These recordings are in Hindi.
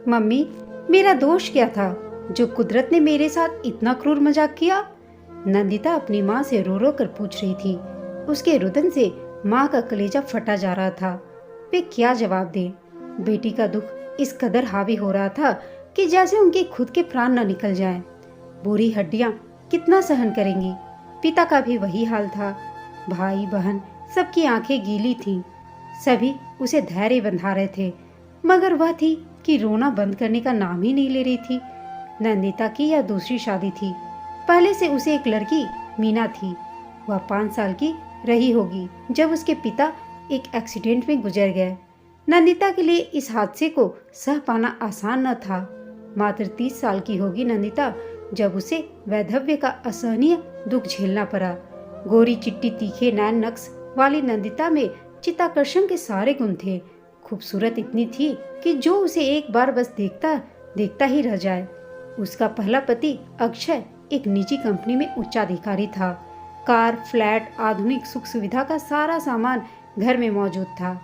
मम्मी, मेरा दोष क्या था जो कुदरत ने मेरे साथ इतना क्रूर मजाक किया? नंदिता अपनी माँ से रो रो कर पूछ रही थी। उसके रुदन से माँ का कलेजा फटा जा रहा था। वे क्या जवाब दे? बेटी का दुख इस कदर हावी हो रहा था कि जैसे उनके खुद के प्राण न निकल जाएं। बुरी हड्डियां कितना सहन करेंगी? पिता का भी वही हाल था। भाई बहन सबकी आंखें गीली थीं। सभी उसे धैर्य बंधा रहे थे, मगर वह थी कि रोना बंद करने का नाम ही नहीं ले रही थी। नंदिता की यह दूसरी शादी थी। पहले से उसे एक लड़की मीना थी। वह 5 साल की रही होगी जब उसके पिता एक एक्सीडेंट में गुजर गए। नंदिता के लिए इस हादसे को सह पाना आसान न था। मात्र 30 साल की होगी नंदिता जब उसे वैधव्य का असहनीय दुख झेलना पड़ा। गोरी चिट्टी तीखे नैन नक्श वाली नंदिता में चित्ताकर्षण के सारे गुण थे। खूबसूरत इतनी थी कि जो उसे एक बार बस देखता देखता ही रह जाए। उसका पहला पति अक्षय एक निजी कंपनी में उच्चाधिकारी था। कार, फ्लैट, आधुनिक सुख सुविधा का सारा सामान घर में मौजूद था।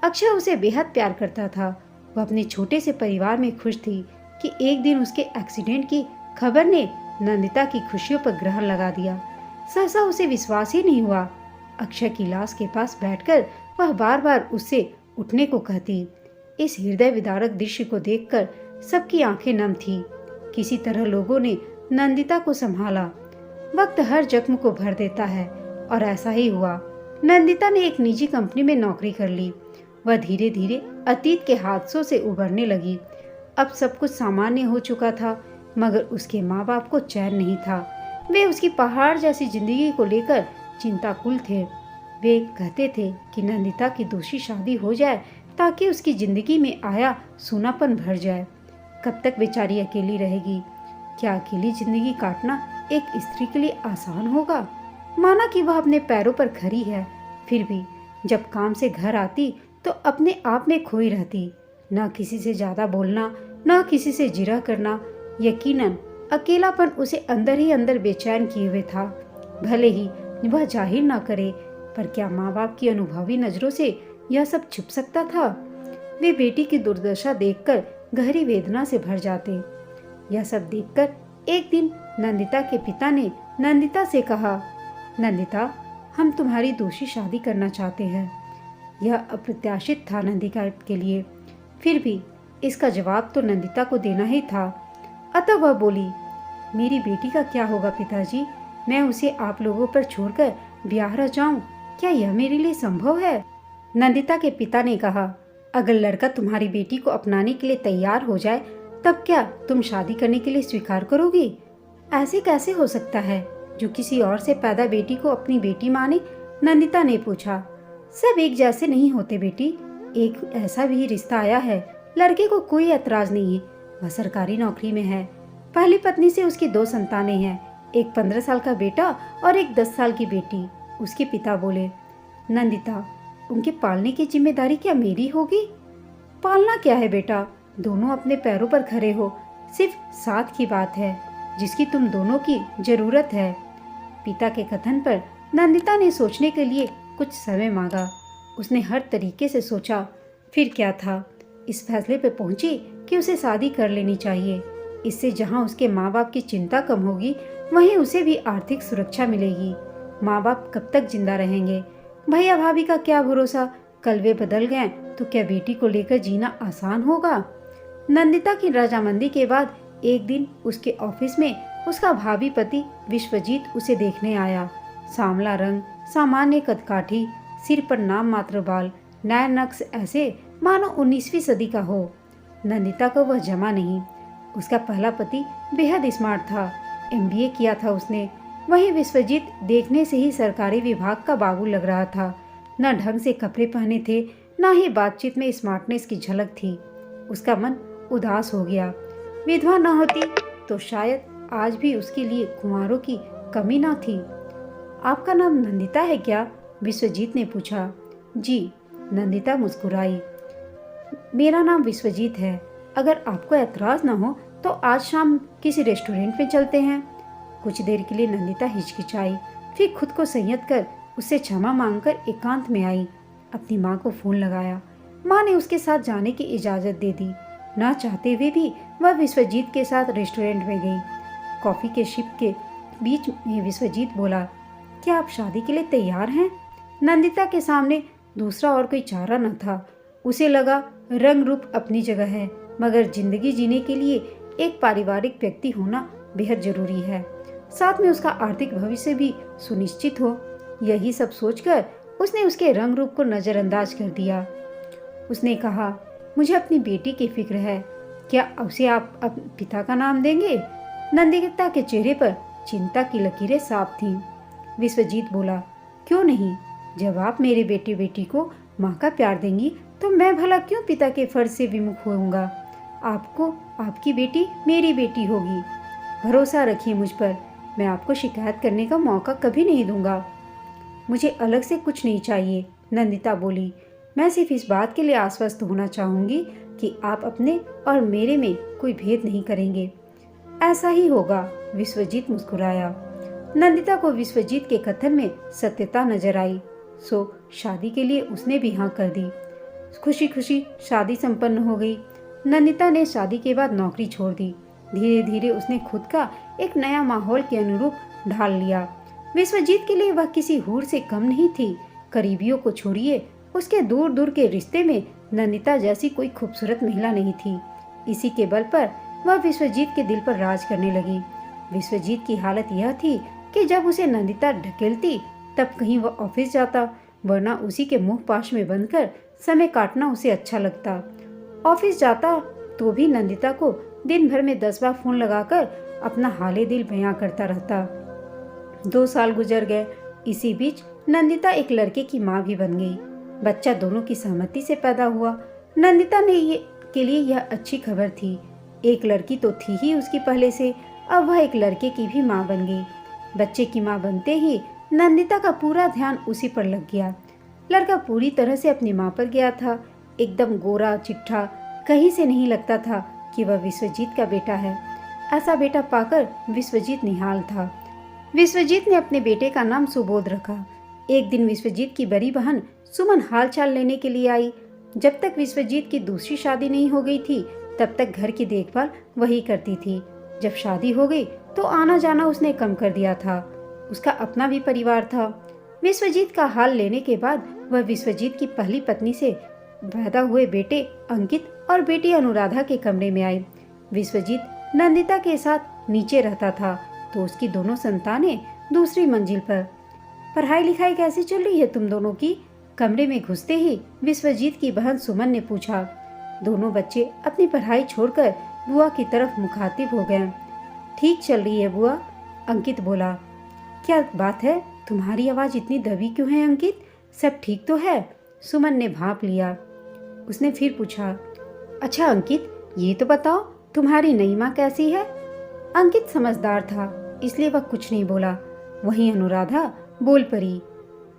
अक्षय उसे बेहद प्यार करता था। वह अपने छोटे से परिवार में खुश थी कि एक दिन उसके एक्सीडेंट की खबर ने नंदिता की खुशियों पर ग्रहण लगा दिया। सहसा उसे विश्वास ही नहीं हुआ। अक्षय की लाश के पास बैठकर वह बार बार उससे उठने को कहती। इस हृदय विदारक दृश्य को देखकर सबकी आंखें नम थी। किसी तरह लोगों ने नंदिता को संभाला। वक्त हर जख्म को भर देता है और ऐसा ही हुआ। नंदिता ने एक निजी कंपनी में नौकरी कर ली। वह धीरे धीरे अतीत के हादसों से उबरने लगी। अब सब कुछ सामान्य हो चुका था, मगर उसके माँ बाप को चैन नहीं था। वे उसकी पहाड़ जैसी जिंदगी को लेकर चिंताकुल थे। वे कहते थे कि नंदिता की दूसरी शादी हो जाए ताकि उसकी जिंदगी में आया सूनापन भर जाए। कब तक बेचारी अकेली रहेगी? क्या अकेली जिंदगी काटना एक स्त्री के लिए आसान होगा? माना कि वह अपने पैरों पर खड़ी है, फिर भी जब काम से घर आती तो अपने आप में खोई रहती। न किसी से ज्यादा बोलना, न किसी से जिरह करना। यकीनन अकेलापन उसे अंदर ही अंदर बेचैन किए हुए था। भले ही वह जाहिर ना करे, पर क्या माँ बाप की अनुभवी नजरों से यह सब छुप सकता था? वे बेटी की दुर्दशा देखकर गहरी वेदना से भर जाते। यह सब देखकर एक दिन नंदिता के पिता ने नंदिता से कहा, नंदिता, हम तुम्हारी दूसरी शादी करना चाहते हैं। यह अप्रत्याशित था नंदिता के लिए, फिर भी इसका जवाब तो नंदिता को देना ही था। अतः वह बोली, मेरी बेटी का क्या होगा पिताजी? मैं उसे आप लोगों पर छोड़कर ब्याह रह जाऊं? क्या यह मेरे लिए संभव है? नंदिता के पिता ने कहा, अगर लड़का तुम्हारी बेटी को अपनाने के लिए तैयार हो जाए तब क्या तुम शादी करने के लिए स्वीकार करोगी? ऐसे कैसे हो सकता है जो किसी और से पैदा बेटी को अपनी बेटी माने? नंदिता ने पूछा। सब एक जैसे नहीं होते बेटी। एक ऐसा भी रिश्ता आया है, लड़के को कोई ऐतराज नहीं है। वह सरकारी नौकरी में है। पहली पत्नी से उसकी 2 संतानें हैं, एक 15 साल का बेटा और एक 10 साल की बेटी। उसके पिता बोले, नंदिता, उनके पालने की जिम्मेदारी क्या मेरी होगी? पालना क्या है बेटा, दोनों अपने पैरों पर खड़े हो। सिर्फ साथ की बात है जिसकी तुम दोनों की जरूरत है। पिता के कथन पर नंदिता ने सोचने के लिए कुछ समय मांगा। उसने हर तरीके से सोचा, फिर क्या था, इस फैसले पर पहुंची कि उसे शादी कर लेनी चाहिए। इससे जहां उसके माँ बाप की चिंता कम होगी, वहीं उसे भी आर्थिक सुरक्षा मिलेगी। माँ बाप कब तक जिंदा रहेंगे? भैया भाभी का क्या भरोसा, कल वे बदल गए तो क्या बेटी को लेकर जीना आसान होगा? नंदिता की रजामंदी के बाद एक दिन उसके ऑफिस में उसका भावी पति विश्वजीत उसे देखने आया। सांवला रंग, सामान्य कदकाठी, सिर पर नाम मात्र बाल, नैन नक्श ऐसे मानो 19वीं सदी का हो। नंदिता को वह जमा नहीं। उसका पहला पति बेहद स्मार्ट था, MBA किया था उसने। वहीं विश्वजीत देखने से ही सरकारी विभाग का बाबू लग रहा था। न ढंग से कपड़े पहने थे, न ही बातचीत में स्मार्टनेस की झलक थी। उसका मन उदास हो गया। विधवा न होती तो शायद आज भी उसके लिए कुंवारों की कमी न थी। आपका नाम नंदिता है क्या? विश्वजीत ने पूछा। जी, नंदिता मुस्कुराई। मेरा नाम विश्वजीत है। अगर आपको ऐतराज न हो तो आज शाम किसी रेस्टोरेंट में चलते हैं। कुछ देर के लिए नंदिता हिचकिचाई, फिर खुद को संयत कर उससे क्षमा मांगकर एकांत में आई। अपनी माँ को फोन लगाया। माँ ने उसके साथ जाने की इजाजत दे दी। ना चाहते हुए भी वह विश्वजीत के साथ रेस्टोरेंट में गई। कॉफी के शिप के बीच में विश्वजीत बोला, क्या आप शादी के लिए तैयार हैं? नंदिता के सामने दूसरा और कोई चारा न था। उसे लगा रंग रूप अपनी जगह है, मगर जिंदगी जीने के लिए एक पारिवारिक व्यक्ति होना बेहद जरूरी है, साथ में उसका आर्थिक भविष्य भी सुनिश्चित हो। यही सब सोचकर उसने उसके रंग रूप को नजरअंदाज कर दिया। उसने कहा, मुझे अपनी बेटी की फिक्र है, क्या उसे आप पिता का नाम देंगे? नंदिता के चेहरे पर चिंता की लकीरें साफ थीं। विश्वजीत बोला, क्यों नहीं? जब आप मेरे बेटे बेटी को माँ का प्यार देंगी तो मैं भला क्यों पिता के फर्ज से विमुख होऊंगा? आपको आपकी बेटी मेरी बेटी होगी। भरोसा रखिए मुझ पर, मैं आपको शिकायत करने का मौका कभी नहीं दूंगा। मुझे अलग से कुछ नहीं चाहिए, नंदिता बोली। मैं सिर्फ इस बात के लिए आश्वस्त होना चाहूंगी कि आप अपने और मेरे में कोई भेद नहीं करेंगे। ऐसा ही होगा, विश्वजीत मुस्कुराया। नंदिता को विश्वजीत के कथन में सत्यता नजर आई, सो शादी के लिए उसने भी हाँ कर दी। खुशी खुशी शादी संपन्न हो गई। नंदिता ने शादी के बाद नौकरी छोड़ दी। धीरे धीरे उसने खुद का एक नया माहौल के अनुरूप ढाल लिया। विश्वजीत के लिए वह किसी हूर से कम नहीं थी। करीबियों को छोड़िए, उसके दूर दूर के रिश्ते में नंदिता जैसी कोई खूबसूरत महिला नहीं थी। इसी के बल पर वह विश्वजीत के दिल पर राज करने लगी। विश्वजीत की हालत यह थी कि जब उसे नंदिता ढकेलती तब कहीं वह ऑफिस जाता, वरना उसी के मुंह पाश में बंधकर समय काटना उसे अच्छा लगता। ऑफिस जाता तो भी नंदिता को दिन भर में 10 बार फोन लगाकर अपना हाले दिल बयां करता रहता। 2 साल गुजर गए। इसी बीच नंदिता एक लड़के की माँ भी बन गई। बच्चा दोनों की सहमति से पैदा हुआ। नंदिता के लिए यह अच्छी खबर थी। एक लड़की तो थी ही उसकी पहले से, अब वह एक लड़के की भी माँ बन गई। बच्चे की माँ बनते ही नंदिता का पूरा ध्यान उसी पर लग गया। लड़का पूरी तरह से अपनी माँ पर गया था। एकदम गोरा चिट्ठा, कहीं से नहीं लगता था कि वह विश्वजीत का बेटा है। ऐसा बेटा पाकर विश्वजीत निहाल था। विश्वजीत ने अपने बेटे का नाम सुबोध रखा। एक दिन विश्वजीत की बड़ी बहन सुमन हालचाल लेने के लिए आई। जब तक विश्वजीत की दूसरी शादी नहीं हो गई थी तब तक घर की देखभाल वही करती थी। जब शादी हो गई तो आना जाना उसने कम कर दिया था। उसका अपना भी परिवार था। विश्वजीत का हाल लेने के बाद वह विश्वजीत की पहली पत्नी से पैदा हुए बेटे अंकित और बेटी अनुराधा के कमरे में आई। विश्वजीत नंदिता के साथ नीचे रहता था तो उसकी दोनों संतानें दूसरी मंजिल पर। पढ़ाई लिखाई कैसी चल रही है तुम दोनों की? कमरे में घुसते ही विश्वजीत की बहन सुमन ने पूछा। दोनों बच्चे अपनी पढ़ाई छोड़कर बुआ की तरफ मुखातिब हो गए। ठीक चल रही है बुआ, अंकित बोला। क्या बात है, तुम्हारी आवाज इतनी दबी क्यों है अंकित? सब ठीक तो है? सुमन ने भांप लिया। उसने फिर पूछा, अच्छा अंकित, ये तो बताओ तुम्हारी नई माँ कैसी है? अंकित समझदार था, इसलिए वह कुछ नहीं बोला। वहीं अनुराधा बोल पड़ी,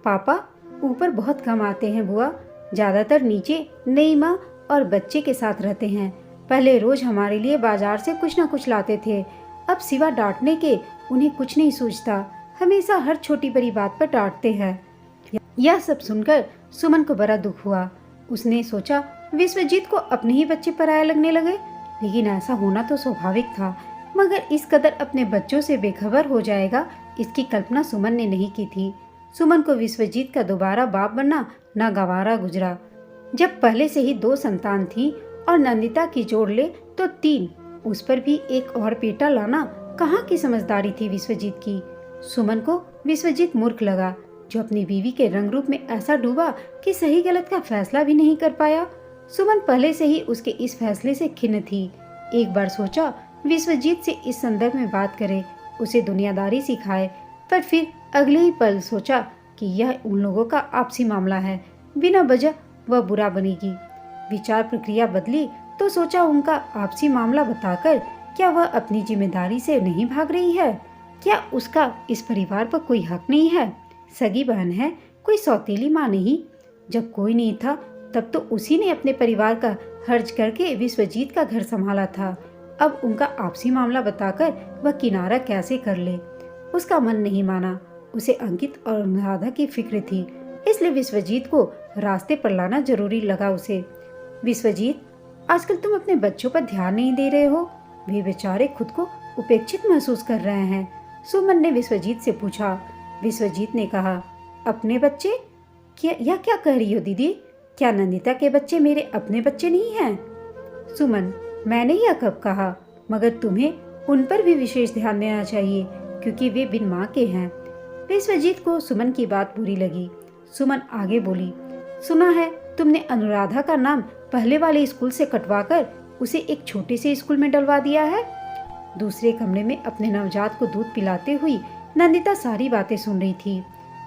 पापा ऊपर बहुत कम आते हैं बुआ, ज्यादातर नीचे नई माँ और बच्चे के साथ रहते हैं। पहले रोज हमारे लिए बाजार से कुछ न कुछ लाते थे, अब सिवा डांटने के उन्हें कुछ नहीं सूझता। हमेशा हर छोटी बड़ी बात पर डांटते हैं। यह सब सुनकर सुमन को बड़ा दुख हुआ। उसने सोचा विश्वजीत को अपने ही बच्चे पराया लगने लगे, लेकिन ऐसा होना तो स्वाभाविक था, मगर इस कदर अपने बच्चों से बेखबर हो जाएगा इसकी कल्पना सुमन ने नहीं की थी। सुमन को विश्वजीत का दोबारा बाप बनना नागवारा गुजरा। जब पहले से ही 2 संतान थी और नंदिता की जोड़ ले तो 3, उस पर भी एक और बेटा लाना कहाँ की समझदारी थी विश्वजीत की। सुमन को विश्वजीत मूर्ख लगा, जो अपनी बीवी के रंग रूप में ऐसा डूबा कि सही गलत का फैसला भी नहीं कर पाया। सुमन पहले से ही उसके इस फैसले से खिन्न थी। एक बार सोचा विश्वजीत से इस संदर्भ में बात करे, उसे दुनियादारी सिखाए, पर फिर अगले ही पल सोचा कि यह उन लोगों का आपसी मामला है, बिना वजह वह बुरा बनेगी। विचार प्रक्रिया बदली तो सोचा उनका आपसी मामला बताकर क्या वह अपनी जिम्मेदारी से नहीं भाग रही है? क्या उसका इस परिवार पर कोई हक नहीं है? सगी बहन है, कोई सौतेली माँ नहीं। जब कोई नहीं था तब तो उसी ने अपने परिवार का खर्च करके विश्वजीत का घर संभाला था। अब उनका आपसी मामला बताकर वह किनारा कैसे कर ले? उसका मन नहीं माना। उसे अंकित और अनुराधा की फिक्र थी, इसलिए विश्वजीत को रास्ते पर लाना जरूरी लगा उसे। विश्वजीत, आजकल तुम अपने बच्चों पर ध्यान नहीं दे रहे हो। वे बेचारे खुद को उपेक्षित महसूस कर रहे हैं। सुमन ने विश्वजीत से पूछा। विश्वजीत ने कहा, अपने बच्चे? क्या क्या कह रही हो दीदी? क्या नंदिता के बच्चे मेरे अपने बच्चे नहीं हैं? सुमन, मैंने यह कब कहा, मगर तुम्हें उन पर भी विशेष ध्यान देना चाहिए क्योंकि वे बिन माँ के हैं। विश्वजीत को सुमन की बात बुरी लगी। सुमन आगे बोली, सुना है तुमने अनुराधा का नाम पहले वाले स्कूल से कटवाकर उसे एक छोटे से स्कूल में डलवा दिया है। दूसरे कमरे में अपने नवजात को दूध पिलाते हुई नंदिता सारी बातें सुन रही थी।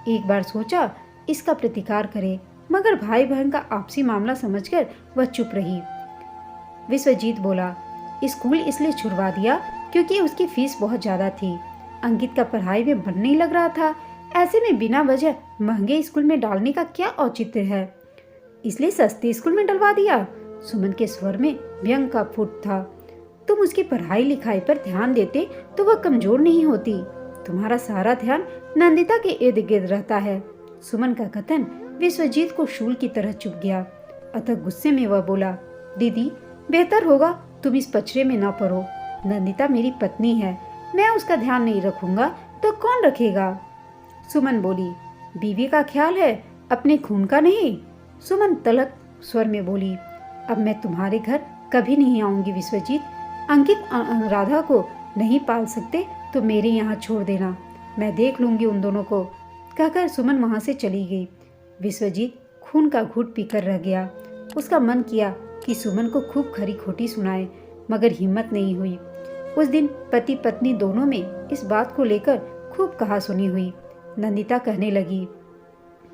एक बार सोचा इसका प्रतिकार करे, मगर भाई बहन का आपसी मामला समझकर वह चुप रही। विश्वजीत बोला, स्कूल इसलिए छुड़वा दिया क्योंकि उसकी फीस बहुत ज्यादा थी। अंकित का पढ़ाई में मन नहीं लग रहा था। ऐसे में बिना वजह महंगे स्कूल में डालने का क्या औचित्य है, इसलिए सस्ते स्कूल में डलवा दिया। सुमन के स्वर में व्यंग का फूट था। तुम उसकी पढ़ाई लिखाई पर ध्यान देते तो वह कमजोर नहीं होती। तुम्हारा सारा ध्यान नंदिता के इर्द गिर्द रहता है। सुमन का कथन विश्वजीत को शूल की तरह चुभ गया। अतः गुस्से में वह बोला, दीदी बेहतर होगा तुम इस पचड़े में ना पड़ो। नंदिता मेरी पत्नी है, मैं उसका ध्यान नहीं रखूंगा तो कौन रखेगा? सुमन बोली, बीवी का ख्याल है, अपने खून का नहीं। सुमन तलक स्वर में बोली, अब मैं तुम्हारे घर कभी नहीं आऊंगी विश्वजीत। अंकित अनुराधा को नहीं पाल सकते तो मेरे यहाँ छोड़ देना, मैं देख लूंगी उन दोनों को। कहकर सुमन वहां से चली गई। विश्वजीत खून का घूंट पीकर रह गया। उसका मन किया कि सुमन को खूब खरी खोटी सुनाए, मगर हिम्मत नहीं हुई। उस दिन पति पत्नी दोनों में इस बात को लेकर खूब कहा सुनी हुई। नंदिता कहने लगी,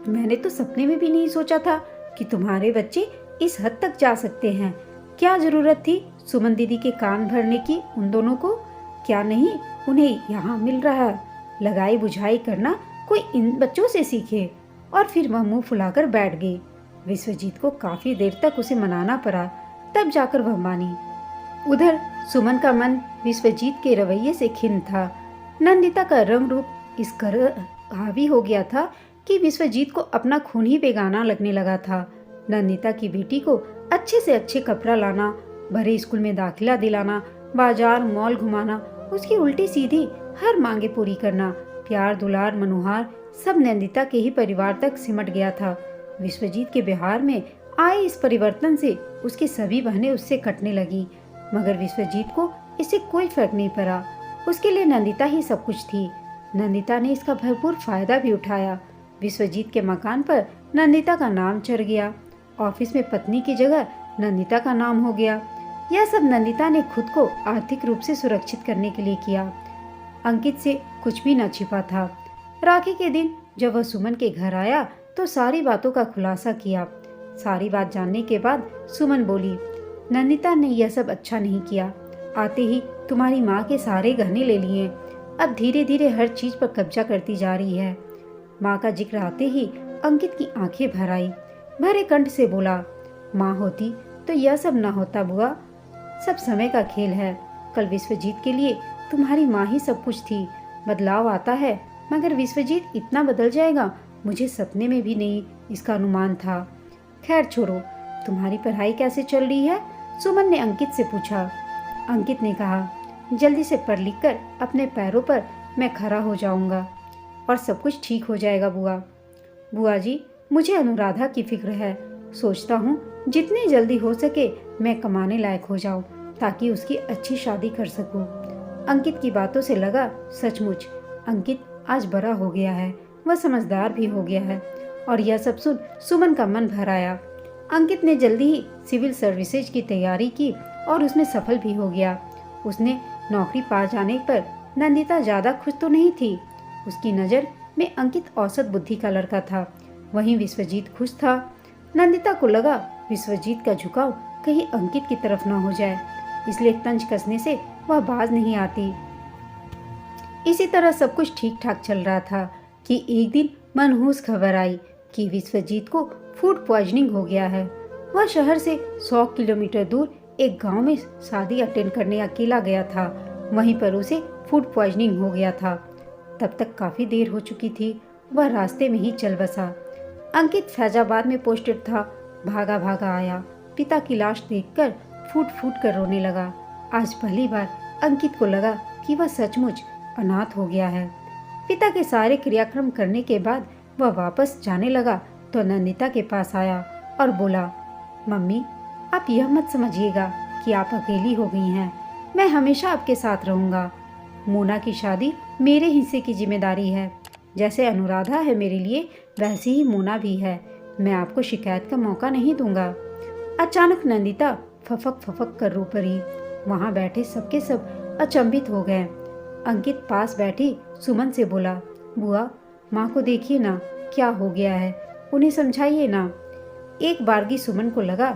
मैंने तो सपने में भी नहीं सोचा था कि तुम्हारे बच्चे इस हद तक जा सकते हैं। क्या जरूरत थी सुमन दीदी के कान भरने की उन दोनों को? क्या नहीं उन्हें यहाँ मिल रहा है? लगाई बुझाई करना कोई इन बच्चों से सीखे। और फिर वह मुंह फुलाकर बैठ गई। विश्वजीत को काफी देर तक उसे मनाना पड़ा, तब जाकर वह मानी। उधर सुमन का मन विश्वजीत के रवैये से खिन्न था। नंदिता का रंग रूप इस कदर हावी हो गया था कि विश्वजीत को अपना खून ही बेगाना लगने लगा था। नंदिता की बेटी को अच्छे से अच्छे कपड़ा लाना, बड़े स्कूल में दाखिला दिलाना, बाजार मॉल घुमाना, उसकी उल्टी सीधी हर मांगे पूरी करना, प्यार दुलार मनुहार सब नंदिता के ही परिवार तक सिमट गया था। विश्वजीत के व्यवहार में आए इस परिवर्तन से उसकी सभी बहनें उससे कटने लगी, मगर विश्वजीत को इससे कोई फर्क नहीं पड़ा। उसके लिए नंदिता ही सब कुछ थी। नंदिता ने इसका भरपूर फायदा भी उठाया। विश्वजीत के मकान पर नंदिता का नाम चढ़ गया। ऑफिस में पत्नी की जगह नंदिता का नाम हो गया। यह सब नंदिता ने खुद को आर्थिक रूप से सुरक्षित करने के लिए किया। अंकित से कुछ भी न छिपा था। राखी के दिन जब वह सुमन के घर आया तो सारी बातों का खुलासा किया। सारी बात जानने के बाद सुमन बोली, नंदिता ने यह सब अच्छा नहीं किया। आते ही तुम्हारी माँ के सारे गहने ले लिए, अब धीरे धीरे हर चीज पर कब्जा करती जा रही है। माँ का जिक्र आते ही अंकित की आंखें भर आई। भरे कंठ से बोला, माँ होती तो यह सब न होता बुआ, सब समय का खेल है। कल विश्वजीत के लिए तुम्हारी माँ ही सब कुछ थी। बदलाव आता है, मगर विश्वजीत इतना बदल जाएगा मुझे सपने में भी नहीं इसका अनुमान था। खैर छोड़ो, तुम्हारी पढ़ाई कैसे चल रही है? सुमन ने अंकित से पूछा। अंकित ने कहा, जल्दी से पढ़ लिख कर अपने पैरों पर मैं खड़ा हो जाऊंगा और सब कुछ ठीक हो जाएगा बुआ। बुआ जी, मुझे अनुराधा की फिक्र है। सोचता हूँ जितनी जल्दी हो सके मैं कमाने लायक हो जाऊं ताकि उसकी अच्छी शादी कर सकूं। अंकित की बातों से लगा सचमुच अंकित आज बड़ा हो गया है, वह समझदार भी हो गया है। और यह सब सुन सुमन का मन भर आया। अंकित ने जल्दी ही सिविल सर्विसेज की तैयारी की और उसमें सफल भी हो गया। उसने नौकरी पा जाने पर नंदिता ज्यादा खुश तो नहीं थी। उसकी नज़र में अंकित औसत बुद्धि का लड़का था, वहीं विश्वजीत खुश था। नंदिता को लगा विश्वजीत का झुकाव कहीं अंकित की तरफ न हो जाए, इसलिए तंज कसने से वह बाज नहीं आती। इसी तरह सब कुछ ठीक ठाक चल रहा था कि एक दिन मनहूस खबर आई कि विश्वजीत को फूड पॉइजनिंग हो गया है। वह शहर से 100 किलोमीटर दूर एक गांव में शादी अटेंड करने अकेला गया था। वहीं पर उसे फूड पॉइजनिंग हो गया था। तब तक काफी देर हो चुकी थी। वह रास्ते में ही चल बसा। अंकित फैजाबाद में पोस्टेड था। भागा भागा आया। पिता की लाश देखकर फूट फूट कर रोने लगा। आज पहली बार अंकित को लगा कि वह सचमुच अनाथ हो गया है। पिता के सारे क्रियाक्रम करने के बाद वह वापस जाने लगा तो नंदिता के पास आया और बोला, मम्मी, आप यह मत समझिएगा कि आप अकेली हो गई हैं। मैं हमेशा आपके साथ रहूँगा। मोना की शादी मेरे हिस्से की जिम्मेदारी है। जैसे अनुराधा है मेरे लिए, वैसी ही मोना भी है। मैं आपको शिकायत का मौका नहीं दूंगा। अचानक नंदिता फफक फफक कर रो पड़ी। वहाँ बैठे सबके सब अचंभित हो गए। अंकित पास बैठी सुमन से बोला, बुआ, माँ को देखिए ना, क्या हो गया है, उन्हें समझाइए ना। एक बारगी सुमन को लगा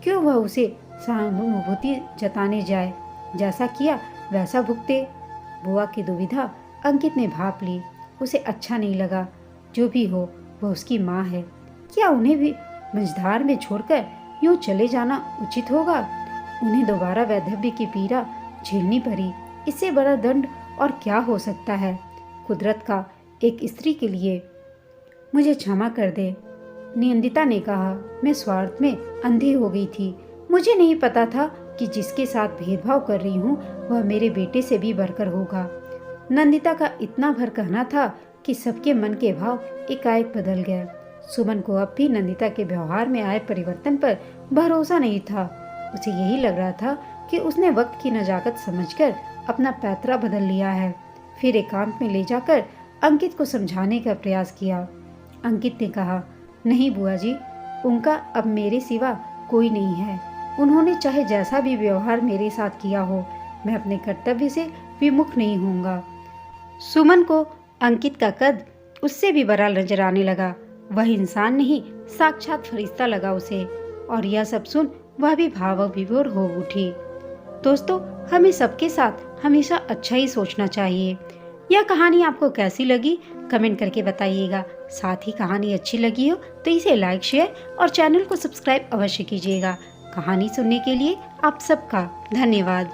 क्यों वह उसे सहानुभूति जताने जाए, जैसा किया वैसा भुगते। बुआ की दुविधा अंकित ने भाप ली। उसे अच्छा नहीं लगा। जो भी हो, वह उसकी माँ है। क्या उन्हें भी मझधार में छोड़कर यूं चले जाना उचित होगा? उन्हें दोबारा वैधव्य की पीड़ा झेलनी पड़ी। इससे बड़ा दंड और क्या हो सकता है? कुदरत का एक स्त्री के लिए मुझे क्षमा कर दे, नंदिता ने कहा। मैं स्वार्थ में अंधी हो गई थी। मुझे नहीं पता था कि जिसके साथ भेदभाव कर रही हूँ वह मेरे बेटे से भी बढ़कर होगा। नंदिता का इतना भर कहना था कि सबके मन के भाव एकाएक बदल गए। सुमन को अब भी नंदिता के व्यवहार में आए परिवर्तन पर भरोसा नहीं था। उसे यही लग रहा था कि उसने वक्त की नजाकत समझकर अपना पैतरा बदल लिया है। फिर एकांत में ले जाकर अंकित को समझाने का प्रयास किया। अंकित ने कहा, नहीं बुआ जी, उनका अब मेरे सिवा कोई नहीं है। उन्होंने चाहे जैसा भी व्यवहार मेरे साथ किया हो, मैं अपने कर्तव्य से विमुख नहीं होऊंगा। सुमन को अंकित का कद उससे भी बड़ा नजर आने लगा। वह इंसान नहीं, साक्षात फरिश्ता लगा उसे। और यह सब सुन वह भी भाव विभोर हो उठी। दोस्तों, हमें सबके साथ हमेशा अच्छा ही सोचना चाहिए। यह कहानी आपको कैसी लगी कमेंट करके बताइएगा। साथ ही कहानी अच्छी लगी हो तो इसे लाइक, शेयर और चैनल को सब्सक्राइब अवश्य कीजिएगा। कहानी सुनने के लिए आप सबका धन्यवाद।